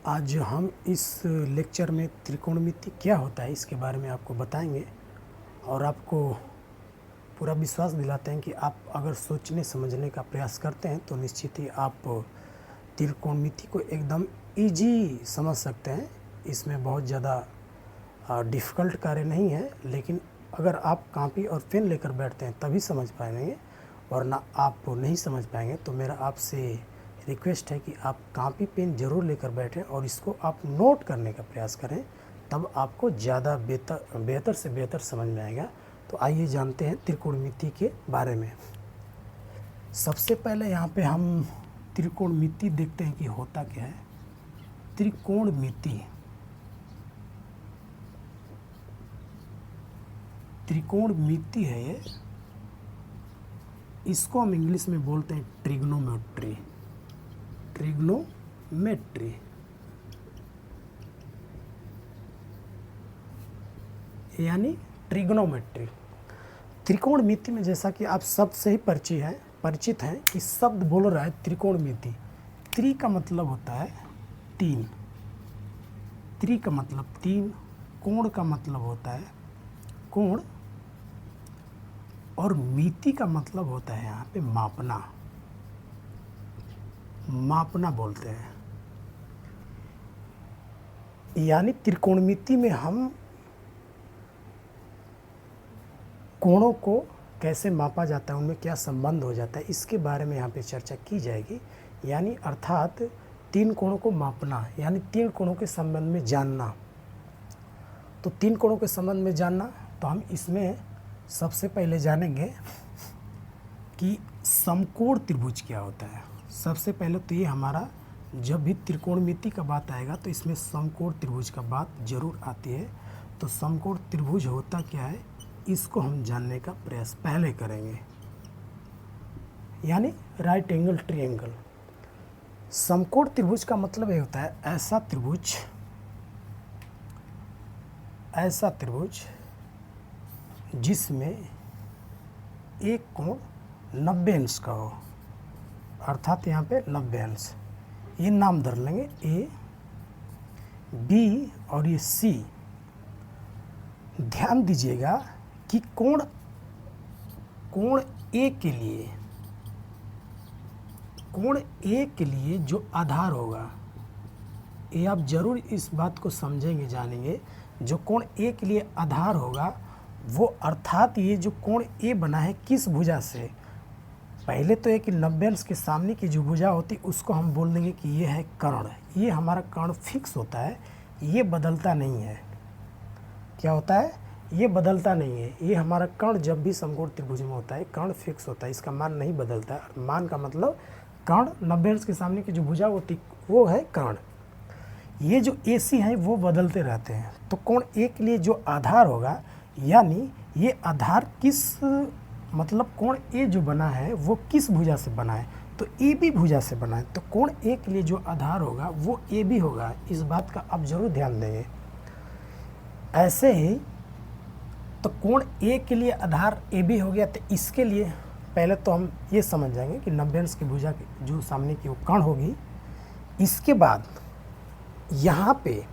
आज हम इस लेक्चर में त्रिकोणमिति क्या होता है इसके बारे में आपको बताएंगे और आपको पूरा विश्वास दिलाते हैं कि आप अगर सोचने समझने का प्रयास करते हैं तो निश्चित ही आप त्रिकोणमिति को एकदम इजी समझ सकते हैं। इसमें बहुत ज़्यादा डिफ़िकल्ट कार्य नहीं है, लेकिन अगर आप कॉपी और पेन लेकर बैठते हैं तभी समझ पाएंगे, वरना आप नहीं समझ पाएंगे। तो मेरा आपसे रिक्वेस्ट है कि आप कॉपी पेन ज़रूर लेकर बैठें और इसको आप नोट करने का प्रयास करें, तब आपको ज़्यादा बेहतर से बेहतर समझ में आएगा। तो आइए जानते हैं त्रिकोणमिति के बारे में। सबसे पहले यहाँ पे हम त्रिकोणमिति देखते हैं कि होता क्या है। त्रिकोणमिति है ये, इसको हम इंग्लिश में बोलते हैं ट्रिग्नोमेट्री। यानी ट्रिग्नोमेट्री। त्रिकोणमिति में जैसा कि आप शब्द से ही परिचित हैं कि शब्द बोल रहा है त्रिकोणमिति। त्रि का मतलब होता है तीन, त्रि का मतलब तीन, कोण का मतलब होता है कोण, और मिति का मतलब होता है यहाँ पे मापना बोलते हैं। यानी त्रिकोणमिति में हम कोणों को कैसे मापा जाता है, उनमें क्या संबंध हो जाता है, इसके बारे में यहाँ पे चर्चा की जाएगी। यानी अर्थात तीन कोणों को मापना, यानी तीन कोणों के संबंध में जानना। तो तीन कोणों के संबंध में जानना, तो हम इसमें सबसे पहले जानेंगे कि समकोण त्रिभुज क्या होता है। सबसे पहले तो ये हमारा, जब भी त्रिकोणमिति का बात आएगा तो इसमें समकोण त्रिभुज का बात जरूर आती है। तो समकोण त्रिभुज होता क्या है, इसको हम जानने का प्रयास पहले करेंगे। यानी राइट एंगल ट्रायंगल। समकोण त्रिभुज का मतलब ये होता है ऐसा त्रिभुज जिसमें एक कोण 90 अंश का हो, अर्थात यहाँ पे 90 अंश। ये नाम धर लेंगे ए, बी और ये सी। ध्यान दीजिएगा कि कोण ए के लिए जो आधार होगा, ये आप जरूर इस बात को समझेंगे जानेंगे। जो कोण ए के लिए आधार होगा वो, अर्थात ये जो कोण ए बना है किस भुजा से, पहले तो एक 90 अंश के सामने की जो भुजा होती उसको हम बोल देंगे कि ये है कर्ण। ये हमारा कर्ण फिक्स होता है, ये बदलता नहीं है। क्या होता है, ये बदलता नहीं है। ये हमारा कर्ण जब भी समकोण त्रिभुज में होता है कर्ण फिक्स होता है, इसका मान नहीं बदलता है। मान का मतलब कर्ण 90 अंश के सामने की जो भुजा होती वो है कर्ण। ये जो AC हैं वो बदलते रहते हैं। तो कोण ए के लिए जो आधार होगा, यानी ये आधार किस, मतलब कोण ए जो बना है वो किस भुजा से बना है, तो AB भुजा से बना है। तो कोण ए के लिए जो आधार होगा वो AB होगा। इस बात का आप जरूर ध्यान देंगे। ऐसे ही तो कोण ए के लिए आधार AB हो गया, तो इसके लिए पहले तो हम ये समझ जाएंगे कि 90 अंश की भुजा की जो सामने की वो कर्ण होगी। इसके बाद यहाँ पे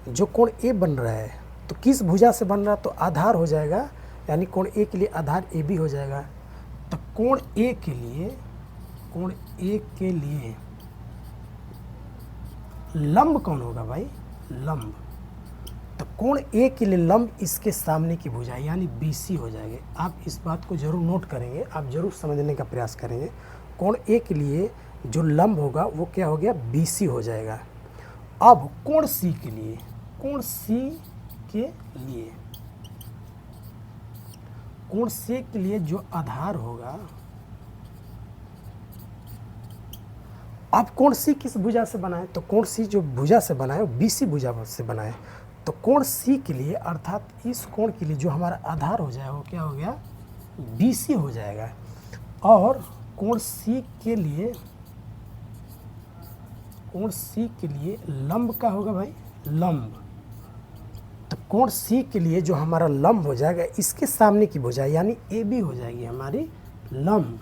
जो कोण ए बन रहा है तो किस भुजा से बन रहा है, तो आधार हो जाएगा, यानी कोण ए के लिए आधार AB हो जाएगा। तो कोण ए के लिए लंब कौन होगा भाई, लंब। तो कोण ए के लिए लंब इसके सामने की भुजा यानी BC हो जाएगी। आप इस बात को जरूर नोट करेंगे, आप जरूर समझने का प्रयास करेंगे। कोण ए के लिए जो लंब होगा वो क्या हो गया, BC हो जाएगा। अब कोण C के लिए, कोण C के लिए जो आधार होगा, अब कोण C किस भुजा से बना है, तो कोण C जो भुजा से बना है वो BC भुजा से बना है। तो कोण C के लिए, अर्थात इस कोण के लिए जो हमारा आधार हो जाएगा वो क्या हो गया, BC हो जाएगा। और कोण C के लिए लंब का होगा भाई, लंब। तो कोण C के लिए जो हमारा लंब हो जाएगा इसके सामने की भुजा यानी AB हो जाएगी हमारी लंब।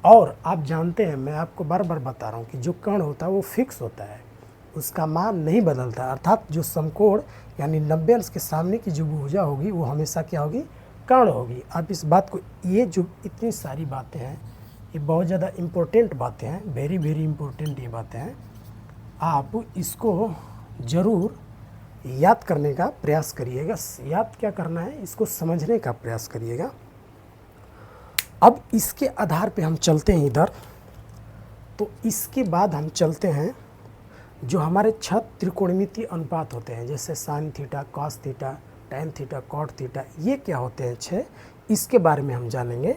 और आप जानते हैं, मैं आपको बार बार बता रहा हूँ कि जो कर्ण होता है वो फिक्स होता है, उसका मान नहीं बदलता, अर्थात जो समकोण यानी 90 अंश के सामने की जो भुजा होगी वो हमेशा क्या होगी, कर्ण होगी। आप इस बात को, ये जो इतनी सारी बातें हैं ये बहुत ज़्यादा इम्पोर्टेंट बातें हैं, वेरी वेरी इम्पोर्टेंट ये बातें हैं। आप इसको ज़रूर याद करने का प्रयास करिएगा। याद क्या करना है, इसको समझने का प्रयास करिएगा। अब इसके आधार पे हम चलते हैं इधर, तो इसके बाद हम चलते हैं जो हमारे 6 त्रिकोणमितीय अनुपात होते हैं, जैसे sine theta, cos theta, tan theta, cot theta, ये क्या होते हैं 6, इसके बारे में हम जानेंगे।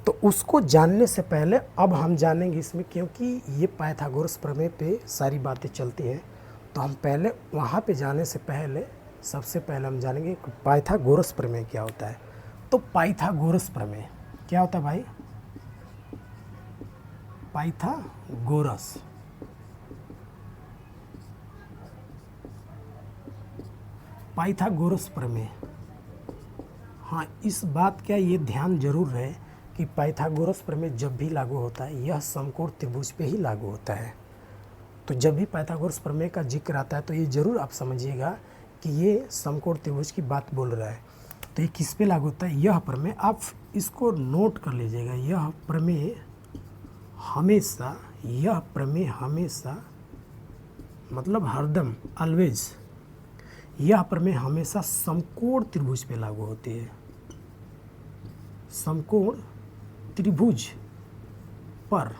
तो उसको जानने से पहले अब हम जानेंगे इसमें, क्योंकि ये पाइथागोरस प्रमेय पे सारी बातें चलती हैं, तो हम पहले वहाँ पे जाने से पहले सबसे पहले हम जानेंगे कि पाइथागोरस प्रमेय क्या होता है। तो पाइथागोरस प्रमेय क्या होता है भाई, पाइथागोरस पाइथागोरस प्रमेय। हाँ, इस बात का ये ध्यान जरूर रहे कि पाइथागोरस प्रमेय जब भी लागू होता है यह समकोण त्रिभुज पे ही लागू होता है। तो जब भी पाइथागोरस प्रमेय का जिक्र आता है तो ये जरूर आप समझिएगा कि ये समकोण त्रिभुज की बात बोल रहा है। तो ये किस पे लागू होता है, यह प्रमेय, आप इसको नोट कर लीजिएगा। यह प्रमेय हमेशा मतलब हरदम, ऑलवेज, यह प्रमेय हमेशा समकोण त्रिभुज पे लागू होती है। समकोण त्रिभुज पर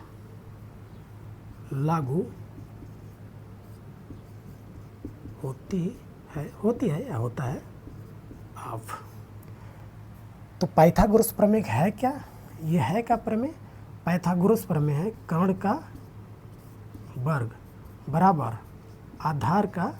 लागू होती है या होता है। अब तो पाइथागोरस प्रमेय है क्या, ये है क्या प्रमेय, पाइथागोरस प्रमेय है कर्ण का वर्ग बराबर आधार का।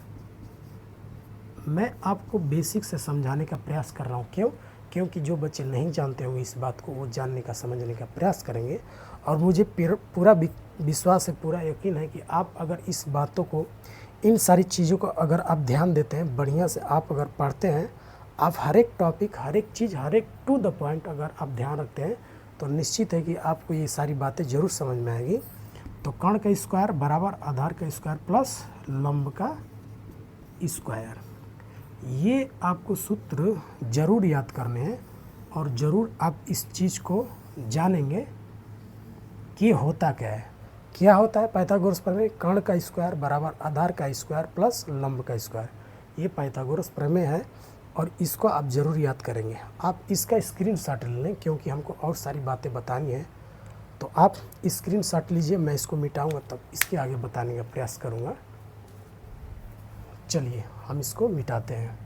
मैं आपको बेसिक से समझाने का प्रयास कर रहा हूँ, क्योंकि जो बच्चे नहीं जानते होंगे इस बात को, वो जानने का, समझने का प्रयास करेंगे। और मुझे पूरा विश्वास है, पूरा यकीन है कि आप अगर इस बातों को, इन सारी चीज़ों को अगर आप ध्यान देते हैं, बढ़िया से आप अगर पढ़ते हैं, आप हर एक टॉपिक, हर एक चीज़, हर एक टू द पॉइंट अगर आप ध्यान रखते हैं, तो निश्चित है कि आपको ये सारी बातें ज़रूर समझ में आएगी। तो कर्ण का स्क्वायर बराबर आधार का स्क्वायर प्लस लंब का स्क्वायर, ये आपको सूत्र ज़रूर याद करने हैं और ज़रूर आप इस चीज़ को जानेंगे कि होता क्या है। क्या होता है पाइथागोरस प्रमेय, कर्ण का स्क्वायर बराबर आधार का स्क्वायर प्लस लंब का स्क्वायर, ये पाइथागोरस प्रमेय है और इसको आप ज़रूर याद करेंगे। आप इसका स्क्रीनशॉट ले लें, क्योंकि हमको और सारी बातें बतानी है। तो आप स्क्रीनशॉट लीजिए, मैं इसको मिटाऊंगा तब इसके आगे बताने का प्रयास करूंगा। चलिए हम इसको मिटाते हैं।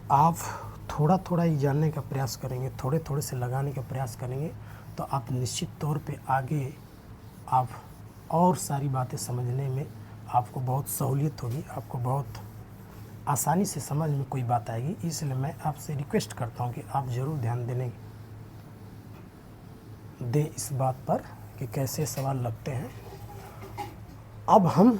आप थोड़ा थोड़ा ही जानने का प्रयास करेंगे, थोड़े थोड़े से लगाने का प्रयास करेंगे, तो आप निश्चित तौर पे आगे आप और सारी बातें समझने में आपको बहुत सहूलियत होगी, आपको बहुत आसानी से समझ में कोई बात आएगी। इसलिए मैं आपसे रिक्वेस्ट करता हूं कि आप ज़रूर ध्यान दें इस बात पर कि कैसे सवाल लगते हैं। अब हम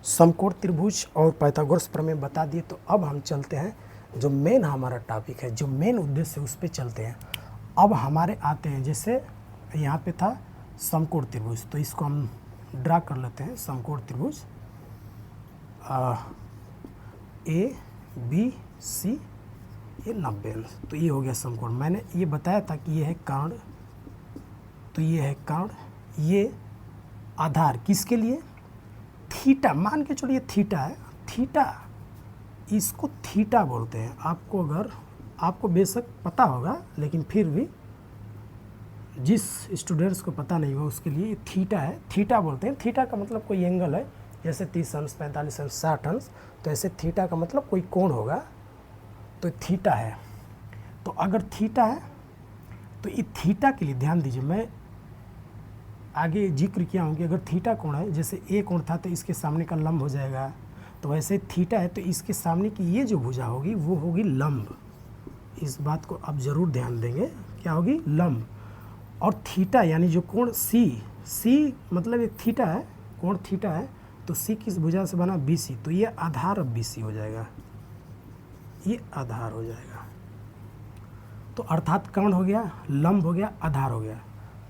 समकोण त्रिभुज और पाइथागोरस प्रमेय बता दिए, तो अब हम चलते हैं जो मेन हमारा टॉपिक है, जो मेन उद्देश्य है, उस पर चलते हैं। अब हमारे आते हैं, जैसे यहाँ पे था समकोण त्रिभुज, तो इसको हम ड्रा कर लेते हैं। समकोण त्रिभुज ABC, ये 90 अंश, तो ये हो गया समकोण। मैंने ये बताया था कि ये है कर्ण, तो ये है कर्ण, ये आधार किसके लिए, थीटा, मान के चलिए थीटा है, थीटा, इसको थीटा बोलते हैं। आपको बेशक पता होगा, लेकिन फिर भी जिस स्टूडेंट्स को पता नहीं होगा उसके लिए थीटा है, थीटा बोलते हैं। थीटा का मतलब कोई एंगल है, जैसे 30 अंश, 45 अंश, 60 अंश, तो ऐसे थीटा का मतलब कोई कोण होगा, तो थीटा है। तो अगर थीटा है तो ये थीटा के लिए ध्यान दीजिए, मैं आगे जिक्र किया हूँ कि अगर थीटा कोण है, जैसे ए कोण था तो इसके सामने का लंब हो जाएगा, तो वैसे थीटा है तो इसके सामने की ये जो भुजा होगी वो होगी लंब। इस बात को आप ज़रूर ध्यान देंगे, क्या होगी, लंब। और थीटा यानी जो कोण सी मतलब एक थीटा है, कोण थीटा है, तो सी किस भुजा से बना, बी सी, तो ये आधार अब बी सी हो जाएगा, ये आधार हो जाएगा। तो अर्थात कर्ण हो गया, लंब हो गया, आधार हो गया।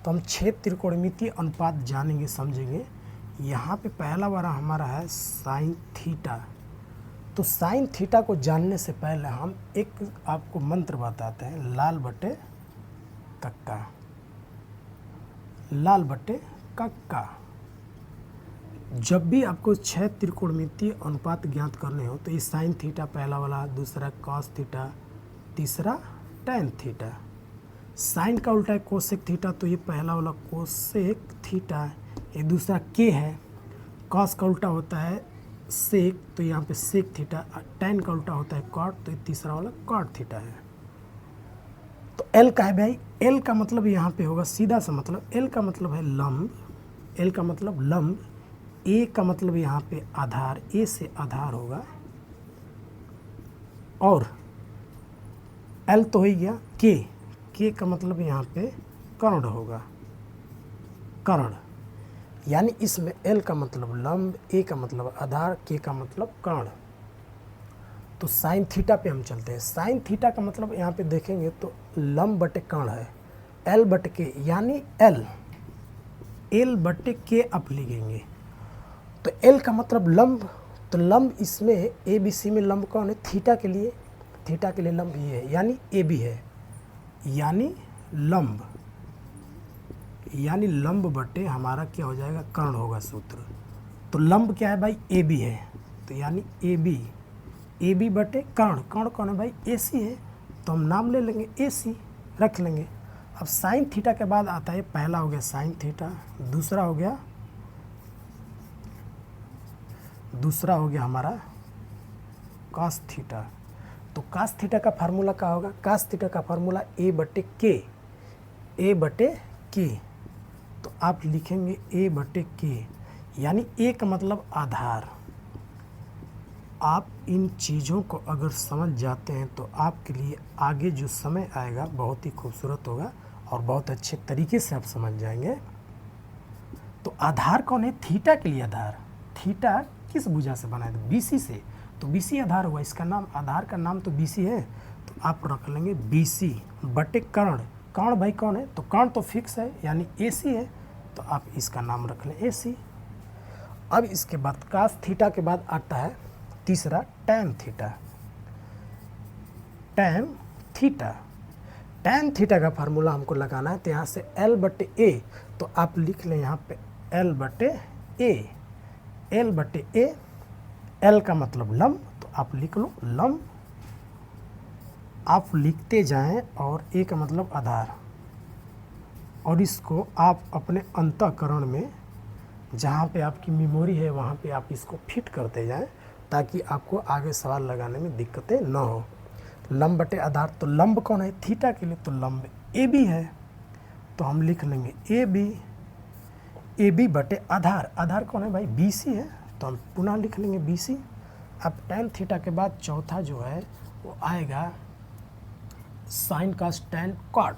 तो हम 6 त्रिकोणमितीय अनुपात जानेंगे, समझेंगे। यहाँ पे पहला वाला हमारा है साइन थीटा। तो साइन थीटा को जानने से पहले हम एक आपको मंत्र बताते हैं, लाल बटे कक्का, लाल बटे कक्का। जब भी आपको 6 त्रिकोणमितीय अनुपात ज्ञात करने हो तो ये साइन थीटा पहला वाला, दूसरा कॉस थीटा, तीसरा टैन थीटा। साइन का उल्टा है कोसेक थीटा, तो ये पहला वाला कोसेक थीटा, ये दूसरा के है। कॉस का उल्टा होता है सेक, तो यहाँ पे सेक थीटा। टैन का उल्टा होता है कॉट, तो ये तीसरा वाला कॉट थीटा है। तो एल का है भाई, एल का मतलब यहाँ पे होगा सीधा सा मतलब, एल का मतलब है लंब, एल का मतलब लंब, ए का मतलब यहाँ पे आधार, ए से आधार होगा, और एल तो हो ही गया, के का मतलब यहाँ पे कर्ण होगा, कर्ण। यानी इसमें एल का मतलब लंब, ए का मतलब आधार, के का मतलब कर्ण। तो साइन थीटा पे हम चलते हैं। साइन थीटा का मतलब यहाँ पे देखेंगे तो लंब बटे कर्ण है, एल बटे के, यानी एल बटे के आप लिखेंगे। तो एल का मतलब लंब, तो लंब इसमें ए बी सी में लंब कौन है, थीटा के लिए, थीटा के लिए लंब ये है, यानी ए बी है, यानी लंब, यानी लंब बटे हमारा क्या हो जाएगा, कर्ण होगा सूत्र। तो लंब क्या है भाई, ए बी है, तो यानी ए बी बटे कर्ण, कर्ण कौन है भाई, ए सी है, तो हम नाम ले लेंगे ए सी, रख लेंगे। अब साइन थीटा के बाद आता है, पहला हो गया साइन थीटा, दूसरा हो गया हमारा कॉस थीटा। तो कॉस थीटा का फार्मूला क्या होगा, कॉस थीटा का फार्मूला ए बटे के, तो आप लिखेंगे ए बटे के, यानी ए का मतलब आधार। आप इन चीज़ों को अगर समझ जाते हैं तो आपके लिए आगे जो समय आएगा बहुत ही खूबसूरत होगा और बहुत अच्छे तरीके से आप समझ जाएंगे। तो आधार कौन है, थीटा के लिए आधार, थीटा किस भुजा से बना है, बी सी से, तो बी सी आधार हुआ, इसका नाम, आधार का नाम तो बी सी है, तो आप रख लेंगे बी सी बटे कर्ण। कर्ण भाई कौन है, तो कर्ण तो फिक्स है, यानी ए सी है, तो आप इसका नाम रख लें ए सी। अब इसके बाद कास थीटा के बाद आता है तीसरा टैन थीटा। टैन थीटा का फार्मूला हमको लगाना है, तो यहाँ से एल बटे ए, तो आप लिख लें यहाँ पे एल बटे ए, एल का मतलब लंब, तो आप लिख लो लंब, आप लिखते जाएं, और ए का मतलब आधार, और इसको आप अपने अंतःकरण में जहाँ पे आपकी मेमोरी है वहाँ पे आप इसको फिट करते जाएं, ताकि आपको आगे सवाल लगाने में दिक्कतें न हो। लंब बटे आधार, तो लंब कौन है, थीटा के लिए, तो लंब ए बी है, तो हम लिख लेंगे ए बी बटे आधार, आधार कौन है भाई, बी सी है, तो हम पुनः लिख लेंगे बी सी। अब टैन थीटा के बाद चौथा जो है वो आएगा साइन कास टैन कॉट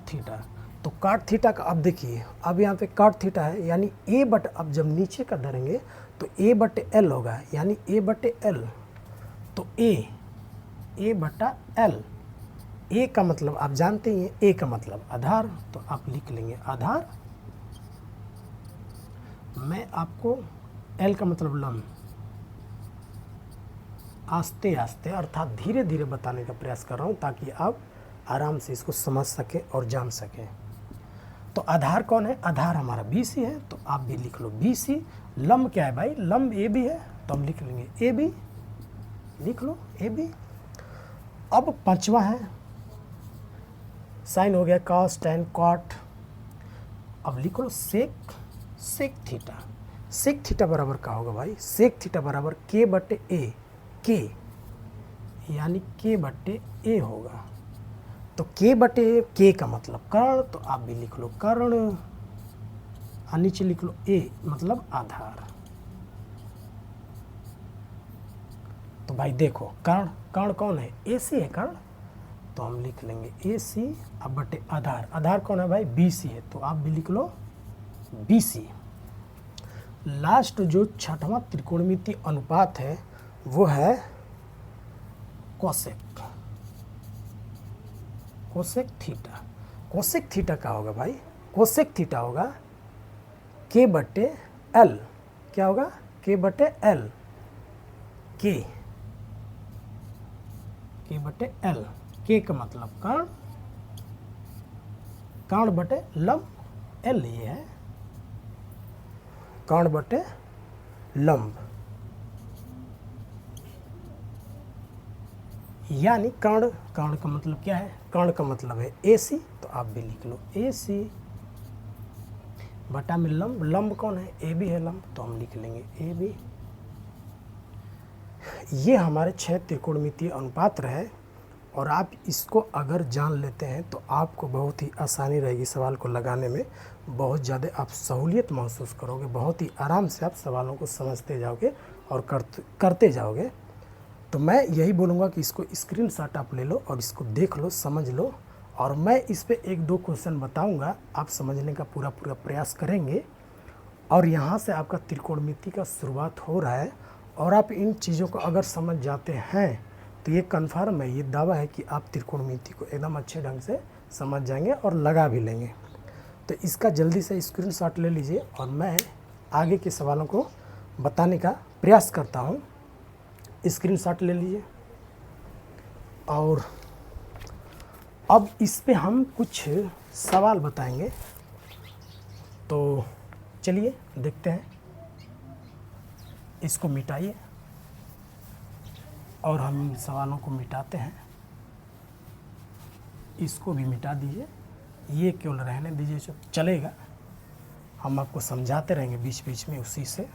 थीटा। तो कॉट थीटा का अब देखिए, अब यहाँ पे कॉट थीटा है, यानी ए बटे, अब जब नीचे का धरेंगे तो ए बटे एल होगा, यानी ए बटे एल, तो ए बटा एल, ए का मतलब आप जानते ही हैं, ए का मतलब आधार, तो आप लिख लेंगे आधार। मैं आपको एल का मतलब लंब आस्ते आस्ते अर्थात धीरे धीरे बताने का प्रयास कर रहा हूँ, ताकि आप आराम से इसको समझ सकें और जान सकें। तो आधार कौन है, आधार हमारा बी सी है, तो आप भी लिख लो बी सी। लंब क्या है भाई, लंब ए बी है, तो हम लिख लेंगे ए बी, लिख लो ए बी। अब पांचवा है साइन हो गया कॉस टैन कॉट, अब लिख लो सेक थीटा। सेक थीटा बराबर क्या होगा भाई, सेक थीटा बराबर के बटे ए, के यानी के बटे ए होगा, तो के बटे ए, के का मतलब कर्ण, तो आप भी लिख लो कर्ण, और नीचे लिख लो ए मतलब आधार। तो भाई देखो कर्ण कौन है, ए सी है कर्ण, तो हम लिख लेंगे ए सी, अब बटे आधार, आधार कौन है भाई, बी सी है, तो आप भी लिख लो बी सी। लास्ट जो छठवां त्रिकोणमितीय अनुपात है वो है cosec, cosec theta. Cosec theta का होगा भाई, कोसेक थीटा होगा के बटे एल। क्या होगा? के बटे एल, के बटे एल। के का मतलब कर्ण, कर्ण बटे लंब, एल ये है कर्ण बटे लंब, यानी कर्ण, कर्ण का मतलब क्या है? कर्ण का मतलब है AC, तो आप भी लिख लो AC बटा में लंब। लंब कौन है? AB है लंब, तो हम लिख लेंगे AB। ये हमारे 6 त्रिकोणमितीय अनुपात रहे, और आप इसको अगर जान लेते हैं तो आपको बहुत ही आसानी रहेगी सवाल को लगाने में, बहुत ज़्यादा आप सहूलियत महसूस करोगे, बहुत ही आराम से आप सवालों को समझते जाओगे और करते जाओगे। तो मैं यही बोलूँगा कि इसको स्क्रीनशॉट आप ले लो और इसको देख लो, समझ लो, और मैं इस पे 1-2 क्वेश्चन बताऊँगा, आप समझने का पूरा प्रयास करेंगे। और यहाँ से आपका त्रिकोणमिति का शुरुआत हो रहा है, और आप इन चीज़ों को अगर समझ जाते हैं तो ये कन्फर्म है, ये दावा है कि आप त्रिकोणमिति को एकदम अच्छे ढंग से समझ जाएंगे और लगा भी लेंगे। तो इसका जल्दी से स्क्रीनशॉट ले लीजिए और मैं आगे के सवालों को बताने का प्रयास करता हूँ। स्क्रीनशॉट ले लीजिए, और अब इस पे हम कुछ सवाल बताएंगे। तो चलिए देखते हैं, इसको मिटाइए और हम इन सवालों को मिटाते हैं। इसको भी मिटा दीजिए, ये केवल रहने दीजिए, जो चलेगा, हम आपको समझाते रहेंगे बीच बीच में उसी से।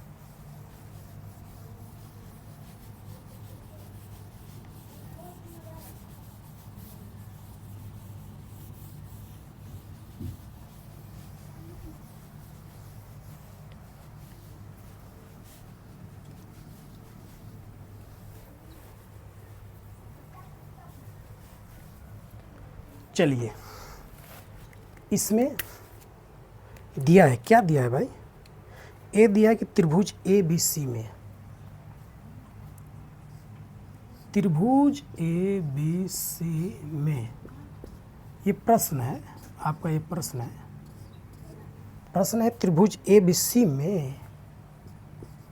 चलिए, इसमें दिया है, क्या दिया है भाई? ए दिया है कि त्रिभुज ABC में, त्रिभुज ABC में, ये प्रश्न है आपका, ये प्रश्न है त्रिभुज ABC में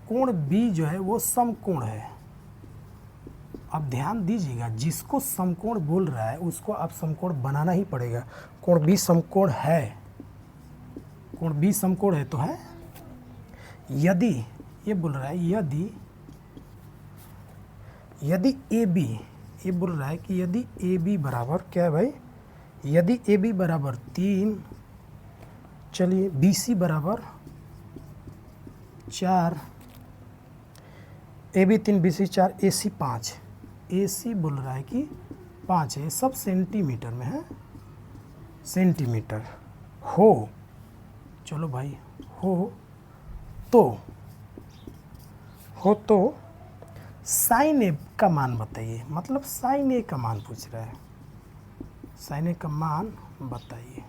कोण B जो है वो समकोण है। अब ध्यान दीजिएगा, जिसको समकोण बोल रहा है उसको आप समकोण बनाना ही पड़ेगा। कोण B समकोण है, कोण B समकोण है तो है, यदि ये बोल रहा है यदि AB, ये बोल रहा है कि यदि AB बराबर क्या है भाई? यदि AB बराबर 3, चलिए BC बराबर 4, AB 3 BC 4 AC 5, AC बोल रहा है कि 5 है, सब सेंटीमीटर में है, सेंटीमीटर हो, चलो भाई हो तो साइन ए का मान बताइए, मतलब साइन ए का मान पूछ रहा है, साइन ए का मान बताइए।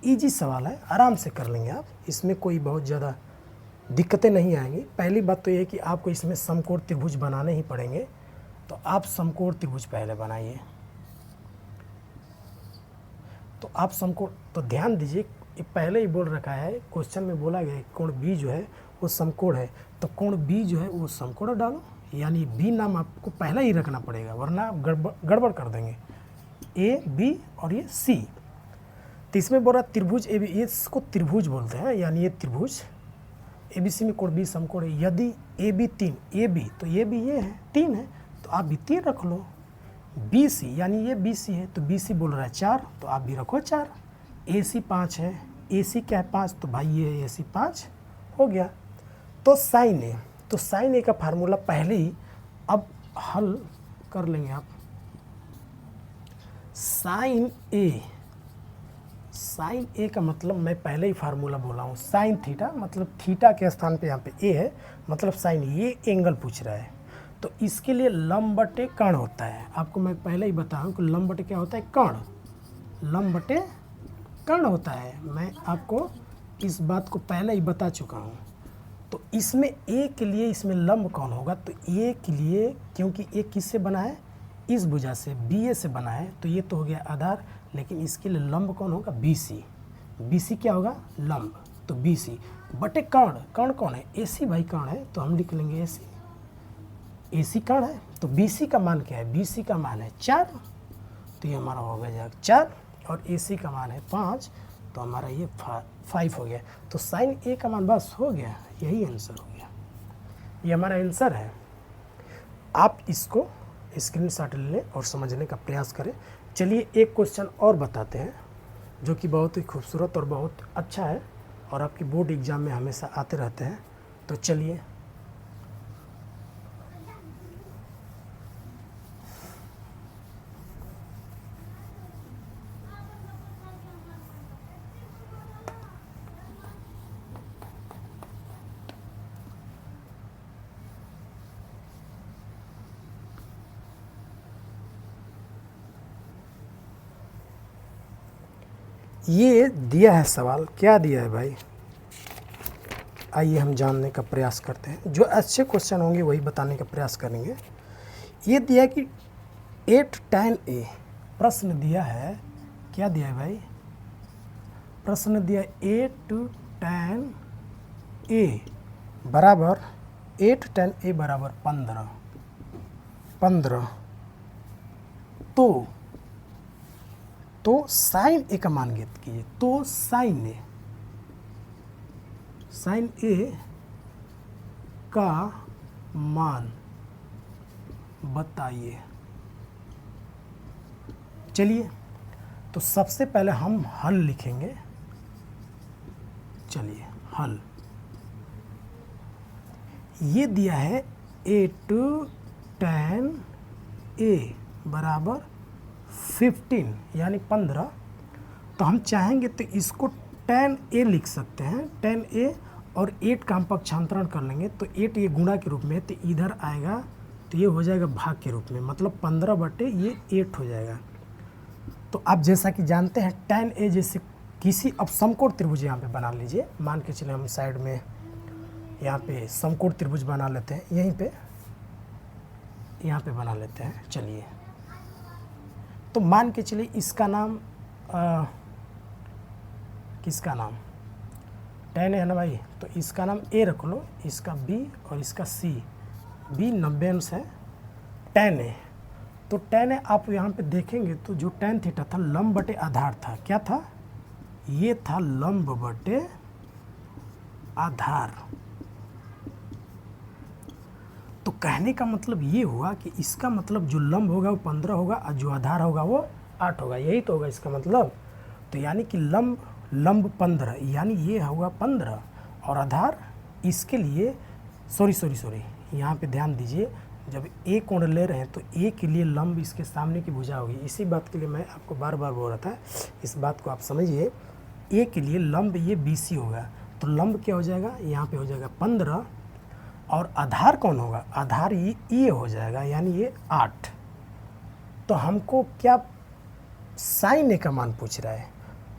इजी सवाल है, आराम से कर लेंगे आप, इसमें कोई बहुत ज़्यादा दिक्कतें नहीं आएंगी। पहली बात तो ये कि आपको इसमें समकोण त्रिभुज बनाने ही पड़ेंगे, तो आप समकोण त्रिभुज पहले बनाइए। तो आप समकोण, तो ध्यान दीजिए, ये पहले ही बोल रखा है, क्वेश्चन में बोला गया है कोण B जो है वो समकोण है, तो कोण B जो है वो समकोण डालो, यानी B नाम आपको पहले ही रखना पड़ेगा, वरना आप गड़बड़ कर देंगे। A B और ये C, तो इसमें बोल रहा त्रिभुज AB, इसको त्रिभुज बोलते हैं, यानी ये त्रिभुज ABC में कोण B समकोण है। यदि AB 3, AB तो ये भी ये है 3 है, तो आप भी 3 रख लो। BC यानी ये BC है, तो BC बोल रहा है 4, तो आप भी रखो 4। AC 5 है, AC क्या है 5, तो भाई ये AC 5 हो गया। तो साइन ए, तो साइन ए का फार्मूला पहले ही अब हल कर लेंगे आप। साइन ए का मतलब मैं पहले ही फार्मूला बोला हूँ, साइन थीटा, मतलब थीटा के स्थान पे यहाँ पे ए है, मतलब साइन, ये एंगल पूछ रहा है, तो इसके लिए लंब बटे कर्ण होता है। आपको मैं पहले ही बताऊँ कि लंब बटे क्या होता है? कर्ण, लंब बटे कर्ण होता है। मैं आपको इस बात को पहले ही बता चुका हूँ। तो इसमें ए के लिए इसमें लंब कौन होगा, तो ए के लिए क्योंकि ए किससे बना है, इस भुजा से बी ए से बना है, तो ये तो हो गया आधार, लेकिन इसके लिए लंब कौन होगा, बी सी। बी सी क्या होगा, लंब, तो बी सी बटे कर्ण, कर्ण कौन है, ए सी भाई कर्ण है, तो हम लिख लेंगे ए सी, ए सी कर्ण है। तो बी सी का मान क्या है, बी सी का मान है 4, तो ये हमारा हो गया 4, और ए सी का मान है 5, तो हमारा ये 5 हो गया। तो साइन ए का मान बस हो गया, यही आंसर हो गया, ये हमारा आंसर है। आप इसको स्क्रीनशॉट ले लें और समझने का प्रयास करें। चलिए एक क्वेश्चन और बताते हैं जो कि बहुत ही खूबसूरत और बहुत अच्छा है और आपकी बोर्ड एग्ज़ाम में हमेशा आते रहते हैं। तो चलिए ये दिया है सवाल, क्या दिया है भाई, आइए हम जानने का प्रयास करते हैं। जो अच्छे क्वेश्चन होंगे वही बताने का प्रयास करेंगे। ये दिया कि 8 tan a, प्रश्न दिया है, क्या दिया है भाई, प्रश्न दिया 8 tan a बराबर 8 tan a बराबर 15। तो साइन ए का मान ज्ञात कीजिए। तो साइन ए का मान बताइए। चलिए तो सबसे पहले हम हल लिखेंगे। चलिए हल, ये दिया है 8 tan a बराबर 15 यानी 15। तो हम चाहेंगे तो इसको tan a लिख सकते हैं, tan a, और 8 का हम पक्षांतरण कर लेंगे तो 8 ये गुणा के रूप में, तो इधर आएगा तो ये हो जाएगा भाग के रूप में, मतलब 15 बटे ये 8 हो जाएगा। तो आप जैसा कि जानते हैं tan a जैसे किसी, अब समकोण त्रिभुज यहाँ पे बना लीजिए, मान के चले हम साइड में यहाँ पे समकोण त्रिभुज बना लेते हैं, यहीं पे यहाँ पे बना लेते हैं। चलिए तो मान के चलिए इसका नाम किसका नाम, tan है ना भाई, तो इसका नाम a रख लो, इसका b और इसका c। b 90 अंश है, tan है, तो tan है आप यहाँ पे देखेंगे तो जो tan थीटा था लंब बटे आधार था, क्या था, ये था लंब बटे आधार। तो कहने का मतलब ये हुआ कि इसका मतलब जो लंब होगा वो 15 होगा और जो आधार होगा वो 8 होगा, यही तो होगा इसका मतलब। तो यानी कि लंब 15 यानी ये होगा 15 और आधार इसके लिए सॉरी यहाँ पे ध्यान दीजिए, जब ए कोण ले रहे हैं तो ए के लिए लंब इसके सामने की भुजा होगी। इसी बात के लिए मैं आपको बार बार बोल रहा था, इस बात को आप समझिए। ए के लिए लंब ये BC होगा, तो लंब क्या हो जाएगा, यहाँ पे हो जाएगा 15 और आधार कौन होगा, आधार ये हो जाएगा यानी ये 8। तो हमको क्या साइन ए का मान पूछ रहा है,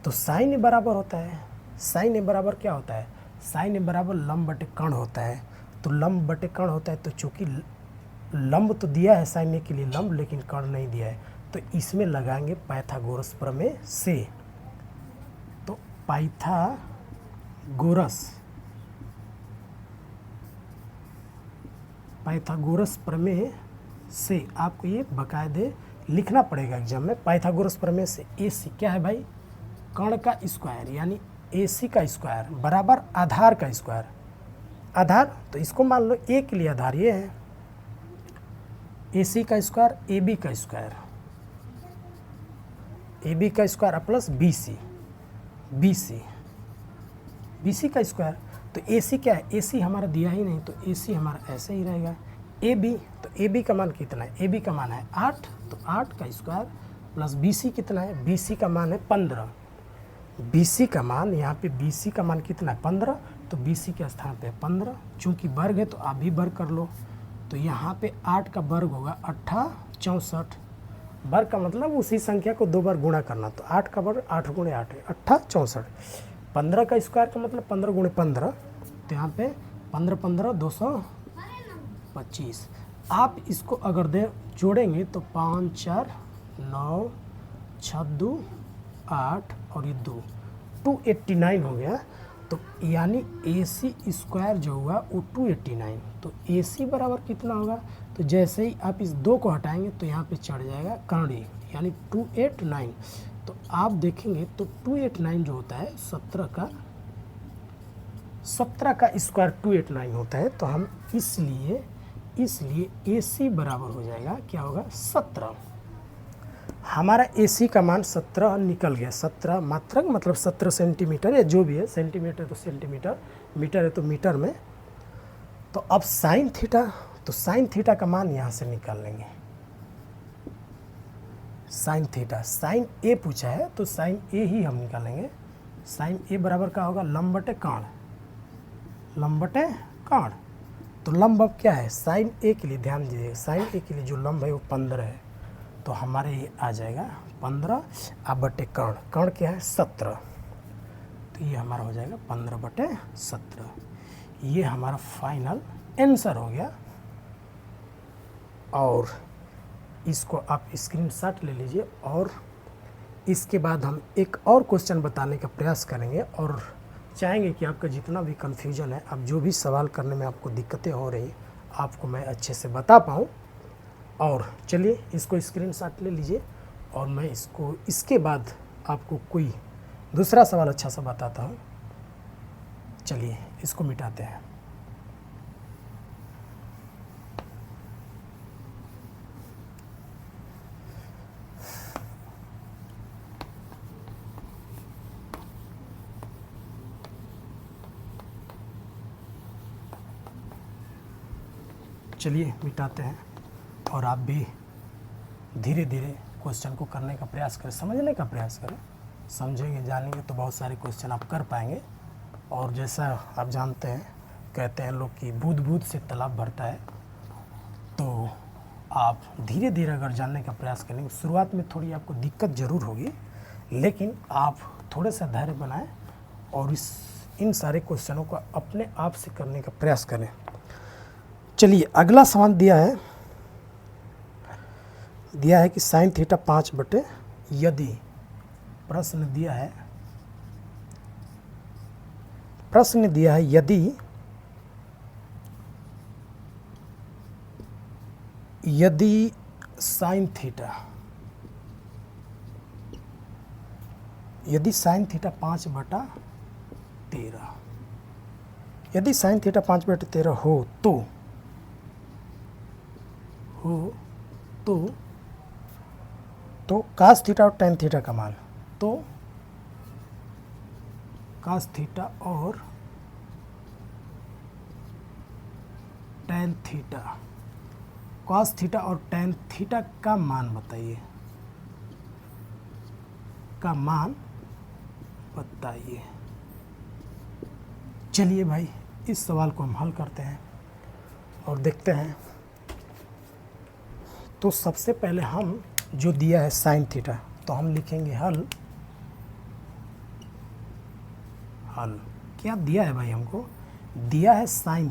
तो साइन ए बराबर होता है, साइन ए बराबर क्या होता है, साइन ए बराबर लंब बटे कर्ण होता है। तो लंब बटे कर्ण होता है, तो चूँकि लंब तो दिया है साइन ए के लिए लंब, लेकिन कर्ण नहीं दिया है, तो इसमें लगाएंगे पाइथागोरस प्रमेय से। तो पाइथागोरस प्रमेय से आपको ये बाकायदे लिखना पड़ेगा एग्जाम में। पाइथागोरस प्रमेय से AC क्या है भाई, कर्ण का स्क्वायर यानी AC का स्क्वायर बराबर आधार का स्क्वायर। आधार तो इसको मान लो A के लिए आधार ये है, AC का स्क्वायर AB का स्क्वायर, AB का स्क्वायर प्लस BC का स्क्वायर। तो AC क्या है, AC हमारा दिया ही नहीं, तो AC हमारा ऐसे ही रहेगा। AB, तो AB का मान कितना है, AB का मान है 8, तो 8 का स्क्वायर प्लस BC कितना है, BC का मान है 15। BC का मान यहाँ पे BC का मान कितना है 15, तो BC के स्थान पे 15, चूँकि वर्ग है तो आप भी वर्ग कर लो। तो यहाँ पे 8 का वर्ग होगा 8 64, वर्ग का मतलब उसी संख्या को 2 बार गुणा करना, तो 8 का वर्ग 8 गुणे 8 है 8 64। 15 का स्क्वायर का मतलब 15 गुणे 15, तो यहाँ पे 15 15 225। आप इसको अगर जोड़ेंगे तो 5 4 9 6 2 8 और ये 2 289 हो गया। तो यानी AC स्क्वायर जो हुआ वो 289। तो AC बराबर कितना होगा? तो जैसे ही आप इस 2 को हटाएंगे तो यहाँ पे चढ़ जाएगा कर्ण, यानी 289। तो आप देखेंगे तो 289 जो होता है 17 का स्क्वायर 289 होता है। तो हम इसलिए AC बराबर हो जाएगा, क्या होगा? 17। हमारा AC का मान 17 निकल गया। 17 मात्रक मतलब 17 सेंटीमीटर या जो भी है, सेंटीमीटर तो सेंटीमीटर, मीटर है तो मीटर में। तो अब साइन थीटा, तो साइन थीटा का मान यहाँ से निकाल लेंगे। साइन थीटा, साइन A पूछा है तो साइन A ही हम निकालेंगे। साइन A बराबर का होगा लंब बटे कर्ण, लंब बटे कर्ण। तो लंब अब क्या है? साइन A के लिए ध्यान दीजिए, साइन A के लिए जो लंब है वो 15 है। तो हमारे ये आ जाएगा 15 अब बटे कर्ण, कर्ण क्या है? 17। तो ये हमारा हो जाएगा 15 बटे 17। ये हमारा फाइनल आंसर हो गया। और इसको आप स्क्रीनशॉट ले लीजिए और इसके बाद हम एक और क्वेश्चन बताने का प्रयास करेंगे और चाहेंगे कि आपका जितना भी कन्फ्यूजन है, अब जो भी सवाल करने में आपको दिक्कतें हो रही, आपको मैं अच्छे से बता पाऊँ। और चलिए इसको स्क्रीनशॉट ले लीजिए और मैं इसको इसके बाद आपको कोई दूसरा सवाल अच्छा सा बताता हूँ। चलिए इसको मिटाते हैं। चलिए मिटाते हैं और आप भी धीरे धीरे क्वेश्चन को करने का प्रयास करें, समझने का प्रयास करें। समझेंगे जानेंगे तो बहुत सारे क्वेश्चन आप कर पाएंगे। और जैसा आप जानते हैं, कहते हैं लोग कि बूंद बूंद से तालाब भरता है। तो आप धीरे धीरे अगर जानने का प्रयास करेंगे, शुरुआत में थोड़ी आपको दिक्कत ज़रूर होगी, लेकिन आप थोड़े सा धैर्य बनाएं और इन सारे क्वेश्चनों को अपने आप से करने का प्रयास करें। चलिए अगला सवाल दिया है कि साइन थीटा 5 बटे, यदि प्रश्न दिया है यदि साइन थीटा 5 बटा 13, यदि साइन थीटा 5 बटे 13 हो तो कास थीटा और टेन थीटा का मान, तो कास थीटा और टेन थीटा, कास थीटा और टेन थीटा का मान बताइए, चलिए भाई इस सवाल को हम हल करते हैं और देखते हैं। तो सबसे पहले हम जो दिया है साइन थीटा, तो हम लिखेंगे हल क्या दिया है भाई? हमको दिया है साइन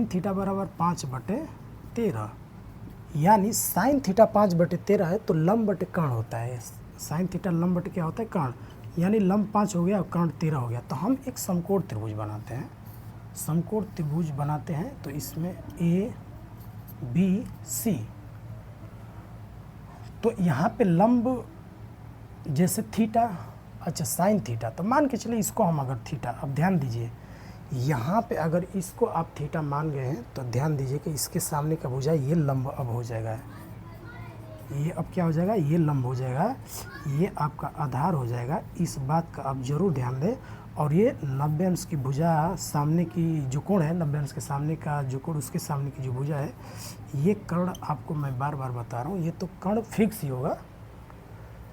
थीटा बराबर 5 बटे 13, यानी साइन थीटा 5 बटे 13 है तो लंब बटे कर्ण होता है। साइन थीटा लंब बटे क्या होता है? कर्ण, यानी लंब 5 हो गया और कर्ण 13 हो गया। तो हम एक समकोण त्रिभुज बनाते हैं। तो इसमें ABC, तो यहाँ पे लंब जैसे थीटा, अच्छा साइन थीटा, तो मान के चलिए इसको हम अगर थीटा, अब ध्यान दीजिए यहाँ पे अगर इसको आप थीटा मान गए हैं तो ध्यान दीजिए कि इसके सामने का भुजा ये लंब अब हो जाएगा, ये अब क्या हो जाएगा? ये लंब हो जाएगा, ये आपका आधार हो जाएगा। इस बात का आप ज़रूर ध्यान दें। और ये 90 अंश की भुजा, सामने की जो कोण है 90 अंश के सामने का जो कोण, उसके सामने की जो भुजा है, ये कर्ण आपको मैं बार बार बता रहा हूँ, ये तो कर्ण फिक्स ही होगा।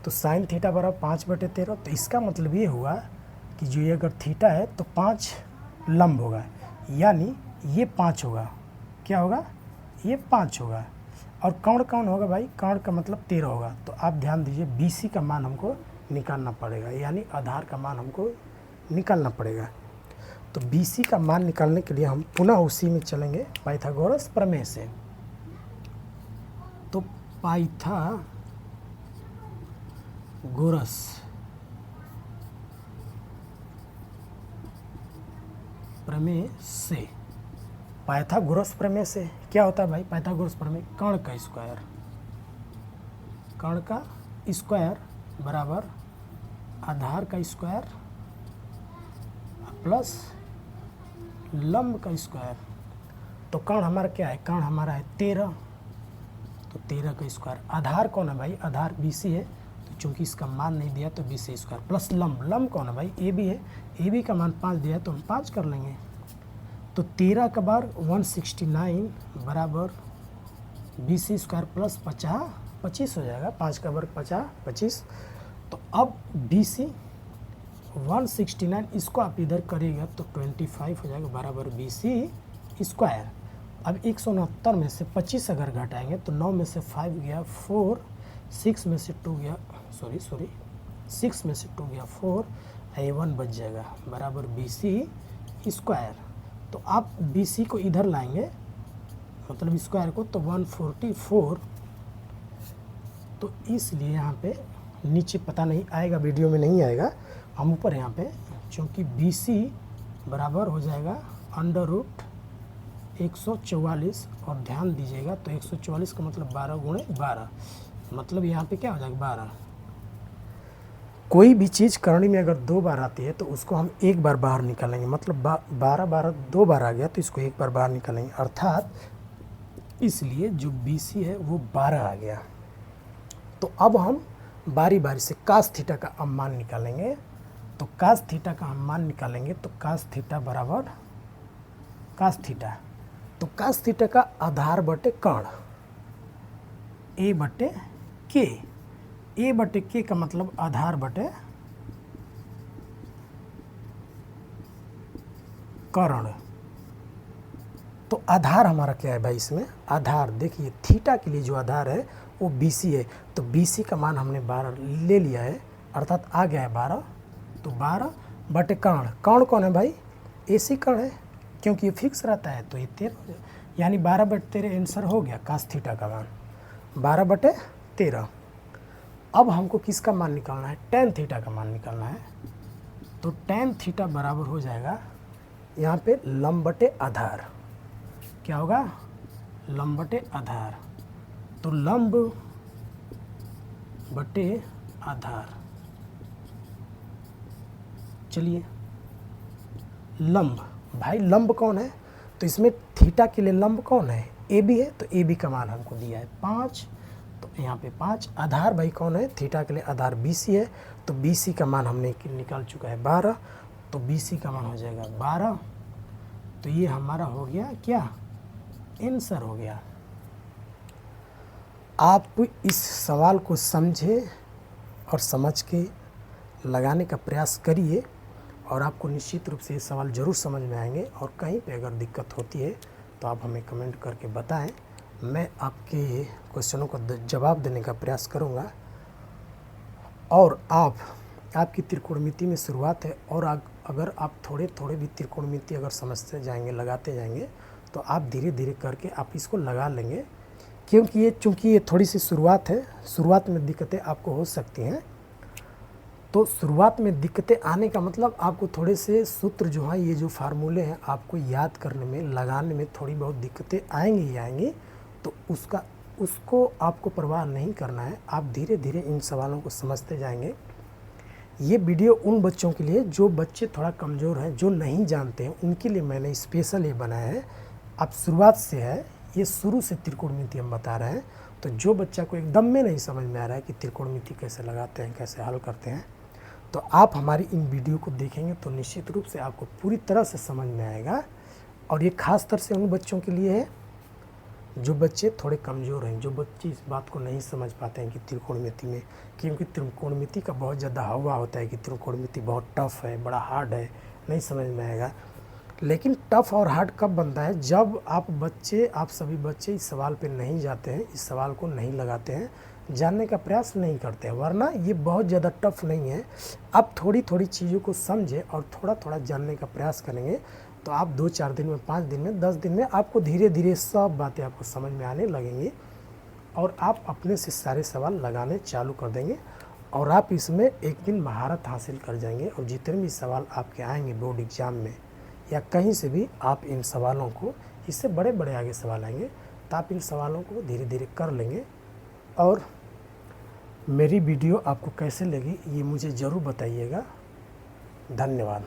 तो साइन थीटा बराबर 5 बटे 13, तो इसका मतलब ये हुआ कि जो ये अगर थीटा है तो 5 लंब होगा, यानी ये 5 होगा। क्या होगा? ये 5 होगा। और कर्ण कौन होगा भाई? कर्ण का मतलब 13 होगा। तो आप ध्यान दीजिए BC का मान हमको निकालना पड़ेगा, यानी आधार का मान हमको निकालना पड़ेगा। तो BC का मान निकालने के लिए हम पुनः उसी में चलेंगे पाइथागोरस प्रमेय से। तो पाइथागोरस प्रमेय से, पाइथागोरस प्रमेय से क्या होता है भाई? पाइथागोरस प्रमेय कर्ण का स्क्वायर बराबर आधार का स्क्वायर प्लस लंब का स्क्वायर। तो कर्ण हमारा क्या है? कर्ण हमारा है 13, तो 13 का स्क्वायर। आधार कौन है भाई? आधार BC है, तो चूंकि इसका मान नहीं दिया तो BC स्क्वायर प्लस लंब कौन है भाई? AB है, AB का मान 5 दिया है तो हम 5 कर लेंगे। तो 13 का बार 169 बराबर BC स्क्वायर प्लस 25 हो जाएगा। 5 का वर्ग 25। तो अब BC 169 इसको आप इधर करिएगा तो 25 हो जाएगा बराबर BC स्क्वायर। अब 169 में से 25 अगर घटाएंगे तो 9 में से 5 गया 4, 6 में से 2 गया 4, A1 बच जाएगा बराबर BC स्क्वायर। तो आप BC को इधर लाएंगे मतलब स्क्वायर को, तो 144। तो इसलिए यहाँ पे नीचे पता नहीं आएगा, वीडियो में नहीं आएगा, हम ऊपर यहाँ पे चूँकि BC बराबर हो जाएगा √144। और ध्यान दीजिएगा तो 144 का मतलब 12 गुणे 12, मतलब यहाँ पे क्या हो जाएगा 12। कोई भी चीज़ करनी में अगर 2 बार आती है तो उसको हम एक बार बाहर निकालेंगे, मतलब 12 2 बार आ गया तो इसको एक बार बाहर निकालेंगे, अर्थात इसलिए जो BC है वो 12 आ गया। तो अब हम बारी बारी से cos थीटा का हम मान निकालेंगे। तो cos थीटा का हम मान निकालेंगे तो cos थीटा बराबर cos थीटा, तो cos थीटा का आधार बटे कर्ण A बटे K का मतलब आधार बटे कर्ण। तो आधार हमारा क्या है भाई? इसमें आधार देखिए थीटा के लिए जो आधार है वो BC है, तो BC का मान हमने 12 ले लिया है, अर्थात आ गया है 12। तो 12 बटे कर्ण कौन है भाई? AC कर्ण है, क्योंकि ये फिक्स रहता है तो ये 13, यानी 12 बटे 13 आंसर हो गया cos थीटा का मान 12 बटे 13। अब हमको किसका मान निकालना है? tan थीटा का मान निकालना है। तो tan थीटा बराबर हो जाएगा यहाँ पे लंब बटे आधार। क्या होगा? लंब बटे आधार। तो लंब बटे आधार, चलिए लंब, भाई लंब कौन है? तो इसमें थीटा के लिए लंब कौन है? AB है, तो AB का मान हमको दिया है 5, तो यहाँ पे 5। आधार भाई कौन है? थीटा के लिए आधार BC है, तो BC का मान हमने निकाल चुका है 12, तो BC का मान हो जाएगा 12। तो ये हमारा हो गया क्या? आंसर हो गया। आप इस सवाल को समझे और समझ के लगाने का प्रयास करिए और आपको निश्चित रूप से ये सवाल ज़रूर समझ में आएंगे। और कहीं पे अगर दिक्कत होती है तो आप हमें कमेंट करके बताएं, मैं आपके क्वेश्चनों का जवाब देने का प्रयास करूंगा। और आपकी त्रिकोणमिति में शुरुआत है, और अगर आप थोड़े भी त्रिकोणमिति अगर समझते जाएंगे, लगाते जाएंगे, तो आप धीरे धीरे करके आप इसको लगा लेंगे। चूँकि ये थोड़ी सी शुरुआत है, शुरुआत में दिक्कतें आपको हो सकती हैं। तो शुरुआत में दिक्कतें आने का मतलब आपको थोड़े से सूत्र जो हैं, ये जो फार्मूले हैं, आपको याद करने में, लगाने में थोड़ी बहुत दिक्कतें आएंगी ही आएंगी। तो उसको आपको परवाह नहीं करना है, आप धीरे धीरे इन सवालों को समझते जाएंगे। ये वीडियो उन बच्चों के लिए जो बच्चे थोड़ा कमज़ोर हैं, जो नहीं जानते हैं, उनके लिए मैंने स्पेशल ये बनाया है। आप शुरुआत से है, ये शुरू से त्रिकोणमिति हम बता रहे हैं। तो जो बच्चा को एकदम में नहीं समझ में आ रहा है कि त्रिकोणमिति कैसे लगाते हैं, कैसे हल करते हैं, तो आप हमारी इन वीडियो को देखेंगे तो निश्चित रूप से आपको पूरी तरह से समझ में आएगा। और ये खास तौर से उन बच्चों के लिए है जो बच्चे थोड़े कमज़ोर हैं, जो बच्चे इस बात को नहीं समझ पाते हैं कि त्रिकोणमिति में, क्योंकि त्रिकोणमिति का बहुत ज़्यादा हवा होता है कि त्रिकोणमिति बहुत टफ है, बड़ा हार्ड है, नहीं समझ में आएगा। लेकिन टफ और हार्ड कब बनता है? जब आप सभी बच्चे इस सवाल पे नहीं जाते हैं, इस सवाल को नहीं लगाते हैं, जानने का प्रयास नहीं करते हैं, वरना ये बहुत ज़्यादा टफ नहीं है। आप थोड़ी थोड़ी चीज़ों को समझें और थोड़ा थोड़ा जानने का प्रयास करेंगे तो आप 2-4 दिन में, 5 दिन में, 10 दिन में आपको धीरे धीरे सब बातें आपको समझ में आने लगेंगी और आप अपने से सारे सवाल लगाने चालू कर देंगे और आप इसमें एक दिन महारत हासिल कर जाएंगे। और जितने भी सवाल आपके आएंगे बोर्ड एग्ज़ाम में या कहीं से भी, आप इन सवालों को, इससे बड़े बड़े आगे सवाल आएंगे तो आप इन सवालों को धीरे धीरे कर लेंगे। और मेरी वीडियो आपको कैसे लगी ये मुझे ज़रूर बताइएगा। धन्यवाद।